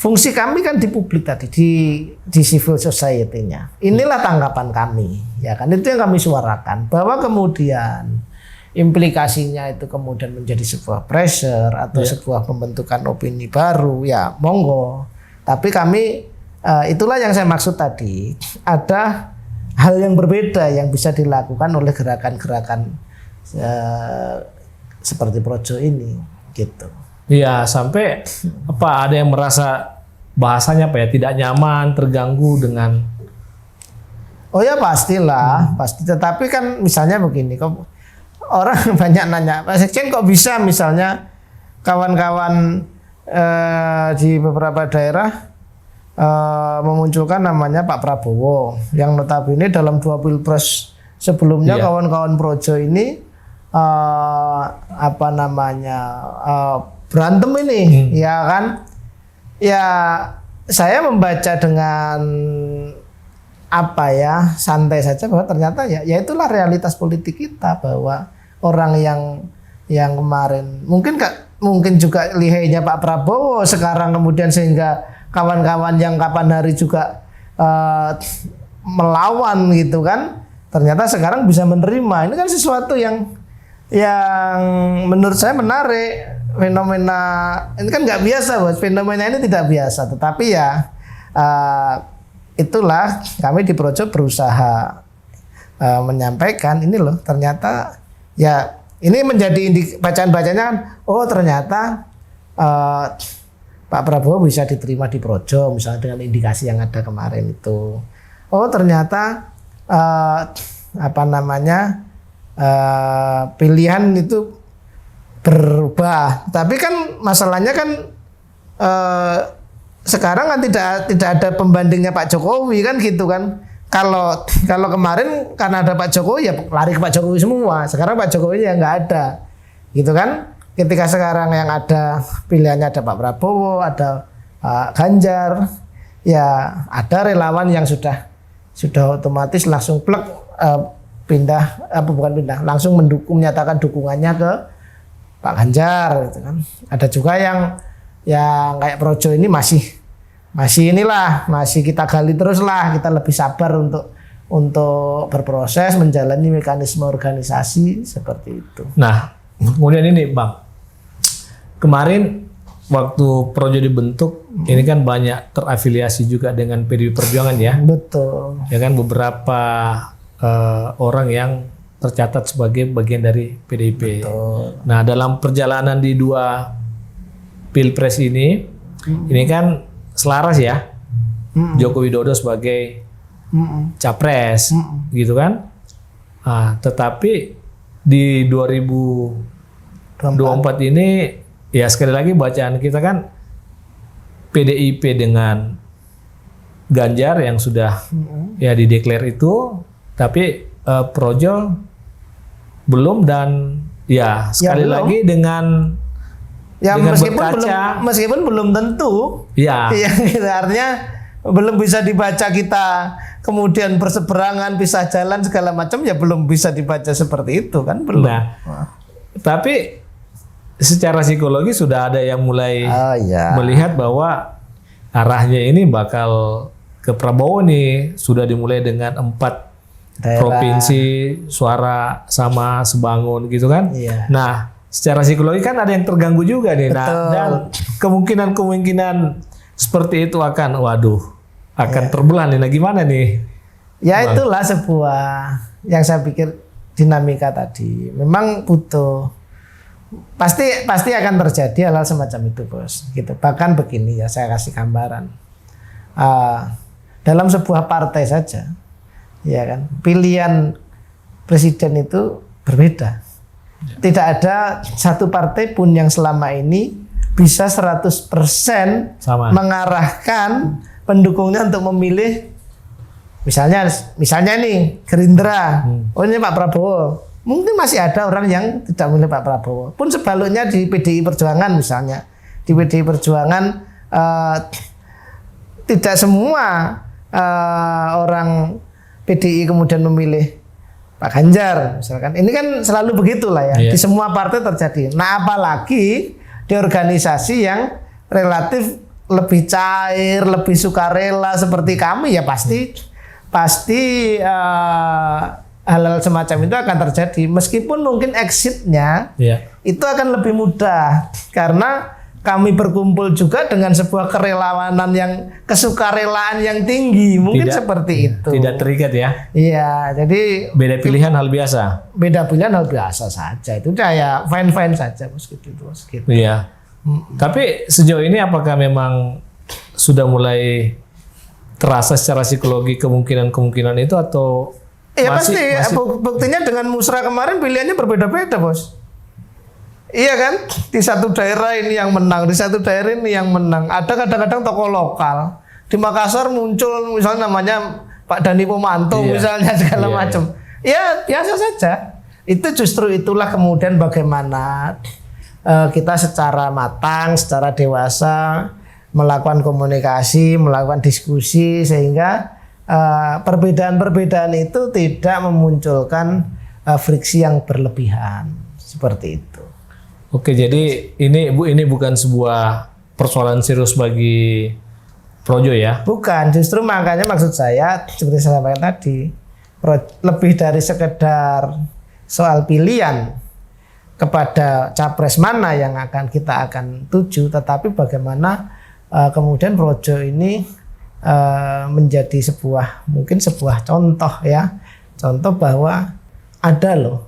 fungsi kami kan di publik tadi, di civil society-nya. Inilah tanggapan kami, ya kan, itu yang kami suarakan bahwa kemudian implikasinya itu kemudian menjadi sebuah pressure atau sebuah pembentukan opini baru, ya monggo. Tapi kami itulah yang saya maksud tadi, ada hal yang berbeda yang bisa dilakukan oleh gerakan-gerakan seperti Projo ini, gitu. Iya, sampai ada yang merasa bahasanya tidak nyaman, terganggu dengan. Oh ya pastilah, pasti. Tetapi kan misalnya begini, kok orang banyak nanya, Pak Sekjen kok bisa misalnya kawan-kawan di beberapa daerah memunculkan namanya Pak Prabowo yang notabene dalam 2 pilpres sebelumnya kawan-kawan Projo ini berantem ini, ya kan? Ya saya membaca dengan santai saja bahwa ternyata ya itulah realitas politik kita, bahwa orang yang kemarin mungkin juga lihainya Pak Prabowo sekarang kemudian sehingga kawan-kawan yang kapan hari juga melawan gitu kan, ternyata sekarang bisa menerima. Ini kan sesuatu yang menurut saya menarik. Fenomena ini kan nggak biasa, Bos. Fenomena ini tidak biasa, tetapi itulah kami di Projo berusaha menyampaikan ini loh, ternyata ya ini menjadi bacaan-bacanya kan, oh ternyata Pak Prabowo bisa diterima di Projo misalnya dengan indikasi yang ada kemarin itu. Oh ternyata pilihan itu berubah. Tapi kan masalahnya kan sekarang kan tidak ada pembandingnya Pak Jokowi kan gitu kan. Kalau kemarin karena ada Pak Jokowi ya lari ke Pak Jokowi semua. Sekarang Pak Jokowi ya nggak ada, gitu kan. Ketika sekarang yang ada pilihannya ada Pak Prabowo, ada Pak Ganjar, ya ada relawan yang sudah otomatis langsung plek langsung menyatakan dukungannya ke Pak Ganjar gitu kan. Ada juga yang kayak Projo ini masih kita gali terus lah, kita lebih sabar untuk berproses menjalani mekanisme organisasi seperti itu. Nah, kemudian ini Bang, kemarin waktu Projo dibentuk, ini kan banyak terafiliasi juga dengan PDI Perjuangan ya. Betul. Ya kan, beberapa orang yang tercatat sebagai bagian dari PDIP. Betul. Nah, dalam perjalanan di 2 Pilpres ini kan selaras ya, Joko Widodo sebagai capres, gitu kan. Nah, tetapi di 2024 ini, ya sekali lagi bacaan kita kan PDIP dengan Ganjar yang sudah ya dideklar itu, tapi Projo belum, dan ya sekali lagi dengan meskipun belum tentu. Ya. Gitu, artinya belum bisa dibaca kita kemudian berseberangan, pisah jalan segala macam, ya belum bisa dibaca seperti itu kan, belum. Nah, tapi secara psikologi sudah ada yang mulai melihat bahwa arahnya ini bakal ke Prabowo nih, sudah dimulai dengan 4 provinsi suara sama sebangun gitu kan. Iya. Nah, secara psikologi kan ada yang terganggu juga nih. Nah, dan kemungkinan seperti itu akan terbelah nih. Nah, gimana nih? Ya Bang? Itulah sebuah yang saya pikir dinamika tadi. Memang butuh, pasti akan terjadi hal semacam itu, Bos. Gitu. Bahkan begini ya, saya kasih gambaran. Dalam sebuah partai saja, ya kan, pilihan presiden itu berbeda. Tidak ada satu partai pun yang selama ini bisa 100% mengarahkan pendukungnya untuk memilih, misalnya nih Gerindra, ini Pak Prabowo. Mungkin masih ada orang yang tidak memilih Pak Prabowo. Pun sebaliknya di PDI Perjuangan misalnya, di PDI Perjuangan tidak semua orang PDI kemudian memilih Pak Ganjar misalkan. Ini kan selalu begitulah ya. Di semua partai terjadi. Nah, apalagi di organisasi yang relatif lebih cair, lebih sukarela seperti kami, ya pasti hal-hal semacam itu akan terjadi. Meskipun mungkin exitnya itu akan lebih mudah karena kami berkumpul juga dengan sebuah kesukarelaan yang tinggi, mungkin seperti itu. Tidak terikat ya? Iya, jadi beda pilihan hal biasa. Beda pilihan hal biasa saja. Itu kayak fine saja, gitu. Iya. Tapi sejauh ini apakah memang sudah mulai terasa secara psikologi kemungkinan itu atau masih? Buktinya dengan Musra kemarin pilihannya berbeda-beda, Bos. Iya kan, di satu daerah ini yang menang, di satu daerah ini yang menang. Ada kadang-kadang tokoh lokal di Makassar muncul misalnya namanya Pak Dani Pomanto misalnya segala macam. Ya biasa saja. Itu justru itulah kemudian bagaimana kita secara matang, secara dewasa melakukan komunikasi, melakukan diskusi sehingga perbedaan-perbedaan itu tidak memunculkan friksi yang berlebihan seperti itu. Oke, jadi ini bukan sebuah persoalan serius bagi Projo ya? Bukan, justru makanya maksud saya seperti saya sampaikan tadi, lebih dari sekedar soal pilihan kepada capres mana yang kita akan tuju, tetapi bagaimana kemudian Projo ini menjadi mungkin sebuah contoh ya, contoh bahwa ada loh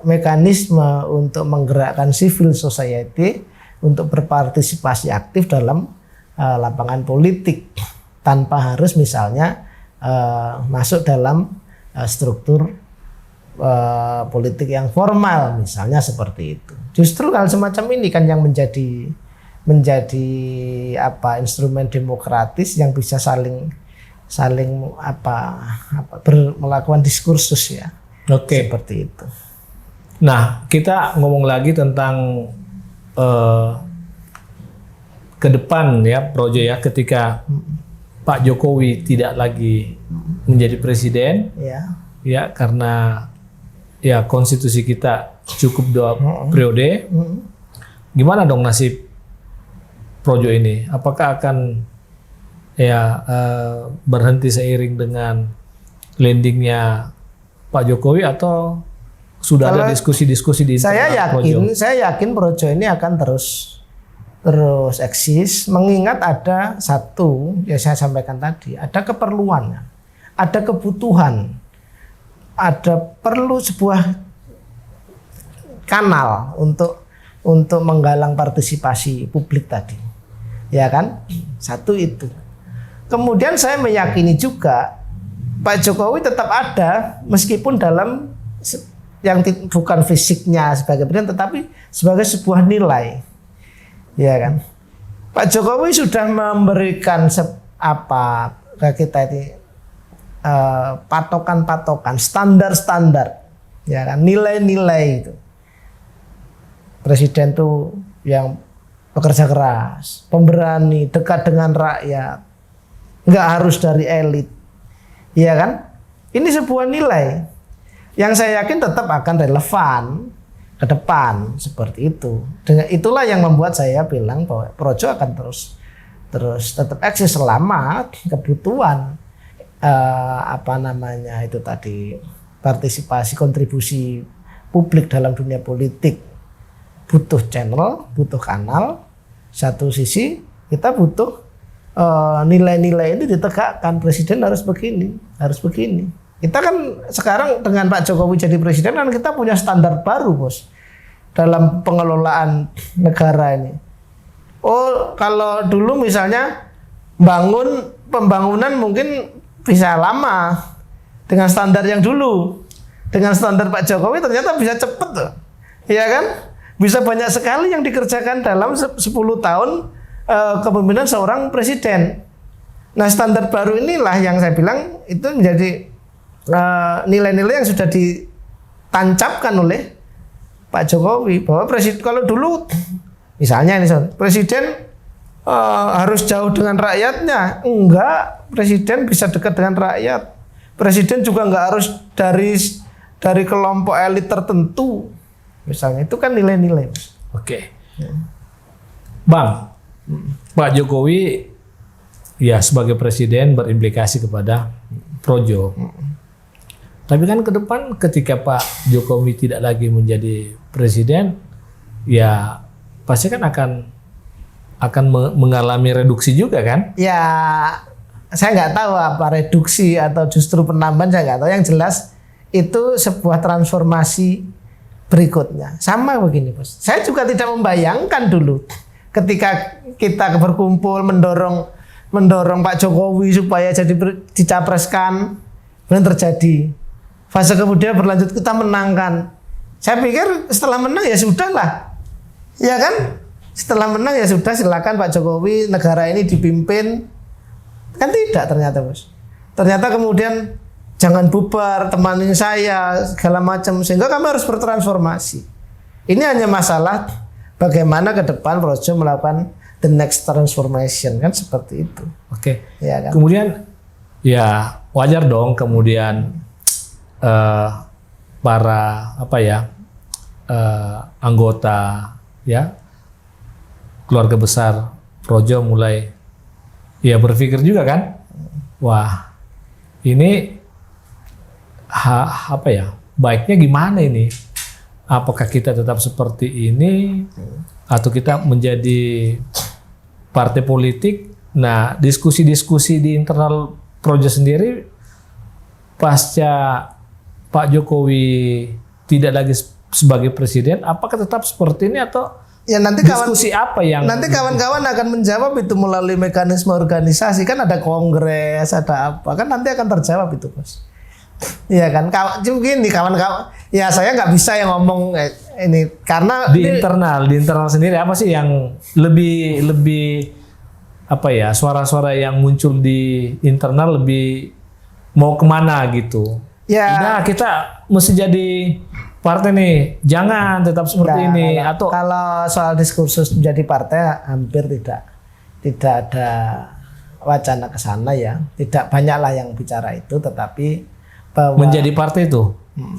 mekanisme untuk menggerakkan civil society untuk berpartisipasi aktif dalam lapangan politik tanpa harus misalnya masuk dalam struktur politik yang formal misalnya seperti itu. Justru hal semacam ini kan yang menjadi instrumen demokratis yang bisa saling melakukan diskursus ya. Oke. Seperti itu. Nah, kita ngomong lagi tentang ke depan ya Projo ya, ketika Pak Jokowi tidak lagi menjadi presiden ya karena ya konstitusi kita cukup 2 periode, gimana dong nasib Projo ini? Apakah akan berhenti seiring dengan landingnya Pak Jokowi atau sudah ada diskusi-diskusi di internal Projo? Saya yakin Projo ini akan terus eksis, mengingat ada satu yang saya sampaikan tadi, ada keperluan, ada kebutuhan, ada perlu sebuah kanal untuk menggalang partisipasi publik tadi, ya kan? Satu itu. Kemudian saya meyakini juga Pak Jokowi tetap ada meskipun dalam yang bukan fisiknya sebagai presiden, tetapi sebagai sebuah nilai. Ya kan, Pak Jokowi sudah memberikan ke kita ini patokan-patokan, standar-standar, ya kan, nilai-nilai itu. Presiden tuh yang bekerja keras, pemberani, dekat dengan rakyat, nggak harus dari elit, ya kan? Ini sebuah nilai yang saya yakin tetap akan relevan ke depan seperti itu. Dengan itulah yang membuat saya bilang bahwa Projo akan terus tetap eksis selama kebutuhan itu tadi, partisipasi, kontribusi publik dalam dunia politik butuh channel, butuh kanal. Satu sisi kita butuh nilai-nilai ini ditegakkan, presiden harus begini, harus begini. Kita kan sekarang dengan Pak Jokowi jadi presiden kan kita punya standar baru, Bos, dalam pengelolaan negara ini. Oh, kalau dulu misalnya pembangunan mungkin bisa lama dengan standar yang dulu. Dengan standar Pak Jokowi ternyata bisa cepet tuh. Iya kan? Bisa banyak sekali yang dikerjakan dalam 10 tahun kepemimpinan seorang presiden. Nah, standar baru inilah yang saya bilang itu menjadi nilai-nilai yang sudah ditancapkan oleh Pak Jokowi, bahwa presiden kalau dulu misalnya ini presiden harus jauh dengan rakyatnya, enggak, presiden bisa dekat dengan rakyat, presiden juga enggak harus dari kelompok elit tertentu, misalnya itu kan nilai-nilai. Oke. Bang, Pak Jokowi ya sebagai presiden berimplikasi kepada Projo. Tapi kan ke depan ketika Pak Jokowi tidak lagi menjadi presiden, ya pasti kan akan mengalami reduksi juga kan? Ya, saya nggak tahu apa reduksi atau justru penambahan, saya nggak tahu. Yang jelas itu sebuah transformasi berikutnya. Sama begini, Bos. Saya juga tidak membayangkan dulu ketika kita berkumpul mendorong Pak Jokowi supaya jadi dicapreskan, kemudian terjadi. Fase kemudian berlanjut kita menangkan. Saya pikir setelah menang ya sudahlah, ya kan? Setelah menang ya sudah, silakan Pak Jokowi, negara ini dipimpin. Kan tidak ternyata, Bos. Ternyata kemudian jangan bubar, temani saya segala macam, sehingga kami harus bertransformasi. Ini hanya masalah bagaimana ke depan Projo melakukan the next transformation, kan seperti itu. Oke. Ya kan? Kemudian ya wajar dong kemudian para anggota ya keluarga besar Projo mulai ya berpikir juga kan, wah ini baiknya gimana ini? Apakah kita tetap seperti ini atau kita menjadi partai politik? Nah, diskusi-diskusi di internal Projo sendiri pasca Pak Jokowi tidak lagi sebagai presiden, apakah tetap seperti ini atau ya nanti diskusi apa yang nanti kawan-kawan akan menjawab itu melalui mekanisme organisasi, kan ada kongres, ada apa, kan nanti akan terjawab itu, Bos. Iya kan, begini kawan-kawan. Ya saya nggak bisa yang ngomong ini karena di internal sendiri apa sih yang lebih suara-suara yang muncul di internal lebih mau kemana gitu? Ya. Udah kita mesti jadi partai nih, jangan tetap seperti ini. Kalau soal diskursus menjadi partai hampir tidak. tidak ada wacana ke sana ya. Tidak banyaklah yang bicara itu, tetapi bahwa menjadi partai itu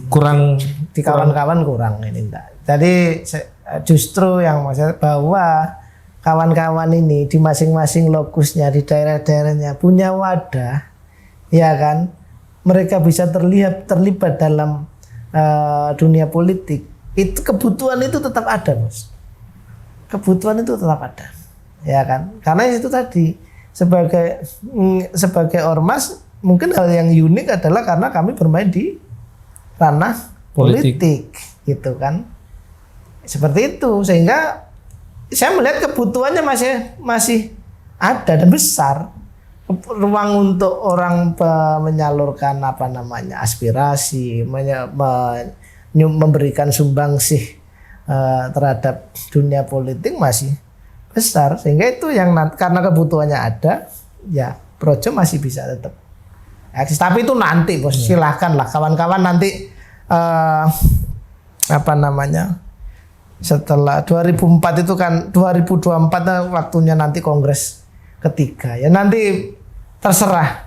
kurang di kawan-kawan kurang ini enggak. Jadi justru yang maksudnya bahwa kawan-kawan ini di masing-masing lokusnya di daerah-daerahnya punya wadah, ya kan? Mereka bisa terlibat dalam dunia politik. Itu kebutuhan itu tetap ada, Bos. Kebutuhan itu tetap ada, ya kan? Karena itu tadi sebagai ormas mungkin hal yang unik adalah karena kami bermain di ranah politik gitu kan. Seperti itu, sehingga saya melihat kebutuhannya masih ada dan besar. Ruang untuk orang menyalurkan aspirasi, memberikan sumbangsih terhadap dunia politik masih besar, sehingga itu yang karena kebutuhannya ada, ya Projo masih bisa tetap eksis. Tapi itu nanti, Bos, silahkanlah kawan-kawan nanti setelah 2004 itu kan 2024 waktunya nanti kongres ketiga, ya nanti terserah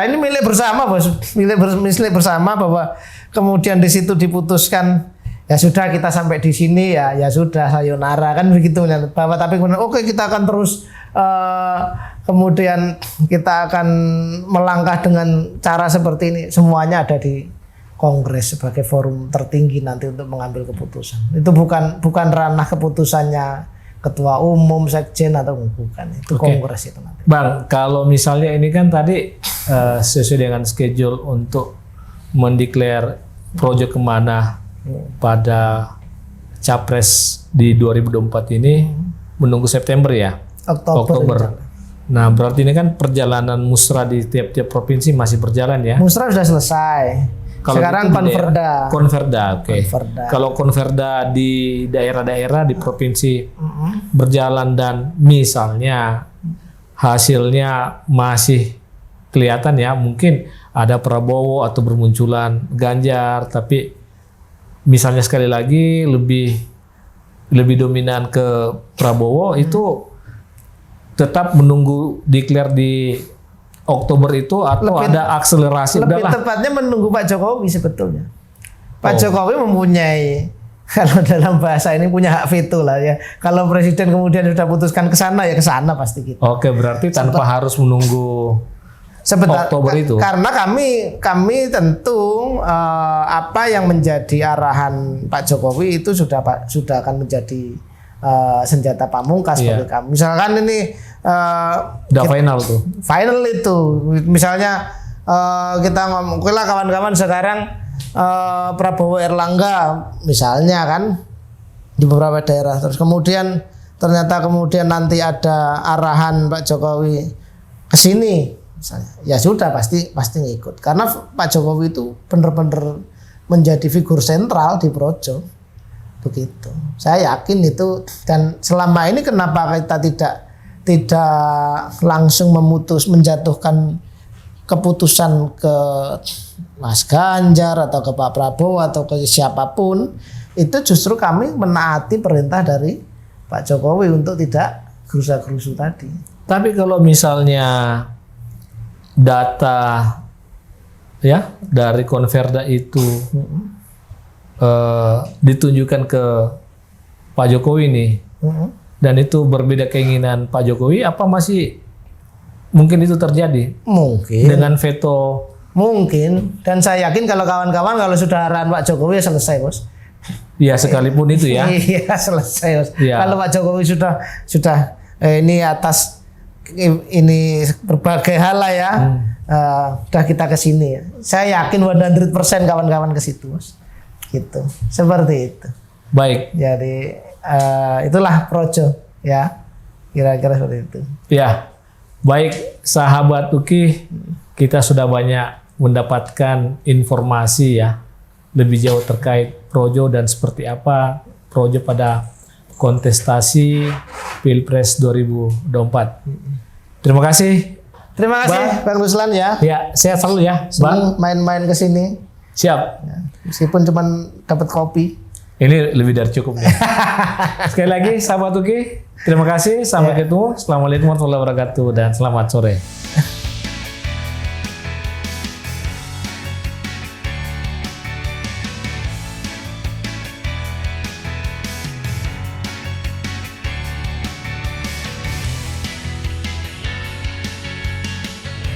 ini milik bersama, Bos, milik bersama, bahwa kemudian di situ diputuskan ya sudah kita sampai di sini ya sudah sayonara kan begitu, bahwa tapi kemudian oke, kita akan terus kemudian kita akan melangkah dengan cara seperti ini. Semuanya ada di kongres sebagai forum tertinggi nanti untuk mengambil keputusan. Itu bukan ranah keputusannya ketua umum, sekjen atau bukan, itu kongres itu nanti. Bang, kalau misalnya ini kan tadi sesuai dengan schedule untuk mendeklar Projo kemana pada Capres di 2024 ini menunggu September ya? Oktober. Nah, berarti ini kan perjalanan musra di tiap-tiap provinsi masih berjalan ya? Musra sudah selesai. Kalau sekarang konverda, oke. Kalau konverda di daerah-daerah di provinsi berjalan dan misalnya hasilnya masih kelihatan ya, mungkin ada Prabowo atau bermunculan Ganjar, tapi misalnya sekali lagi lebih dominan ke Prabowo, itu tetap menunggu declare di Oktober itu atau ada akselerasi? Lebih tepatnya menunggu Pak Jokowi sebetulnya. Pak Jokowi mempunyai, kalau dalam bahasa ini punya hak veto lah ya. Kalau presiden kemudian sudah putuskan ke sana ya ke sana pasti gitu. Oke, berarti tanpa harus menunggu Oktober itu. Karena kami tentu apa yang menjadi arahan Pak Jokowi itu sudah akan menjadi senjata pamungkas bagi kami. Misalkan ini final itu misalnya kita ngomong lah kawan-kawan sekarang Prabowo Erlangga misalnya kan di beberapa daerah, terus kemudian ternyata nanti ada arahan Pak Jokowi ke sini misalnya, ya sudah pasti ngikut, karena Pak Jokowi itu benar-benar menjadi figur sentral di Projo begitu. Saya yakin itu, dan selama ini kenapa kita tidak langsung menjatuhkan keputusan ke Mas Ganjar atau ke Pak Prabowo atau ke siapapun, itu justru kami menaati perintah dari Pak Jokowi untuk tidak gerusa-gerusu tadi. Tapi kalau misalnya data ya dari konverda itu ditunjukkan ke Pak Jokowi nih, dan itu berbeda keinginan Pak Jokowi, apa masih mungkin itu terjadi? Mungkin. Dengan veto? Mungkin. Dan saya yakin kalau kawan-kawan kalau sudah arahan Pak Jokowi ya selesai, Bos. Ya sekalipun itu ya. Iya selesai, Bos. Ya. Kalau Pak Jokowi sudah ini atas ini berbagai hal lah ya, sudah kita ke sini. Saya yakin 100% kawan-kawan ke situ, Bos. Gitu. Seperti itu. Baik. Jadi itulah Projo ya, kira-kira seperti itu. Ya, baik sahabat UKI, kita sudah banyak mendapatkan informasi ya lebih jauh terkait Projo dan seperti apa Projo pada kontestasi Pilpres 2024. Terima kasih. Terima kasih Bang Ruslan ya. Ya, sehat selalu ya. Senang main-main ke sini. Siap. Ya, meskipun cuma dapat kopi. Ini lebih dari cukup nih. Sekali lagi sahabat UKI, terima kasih. Sampai ketemu. Assalamualaikum warahmatullahi wabarakatuh dan selamat sore.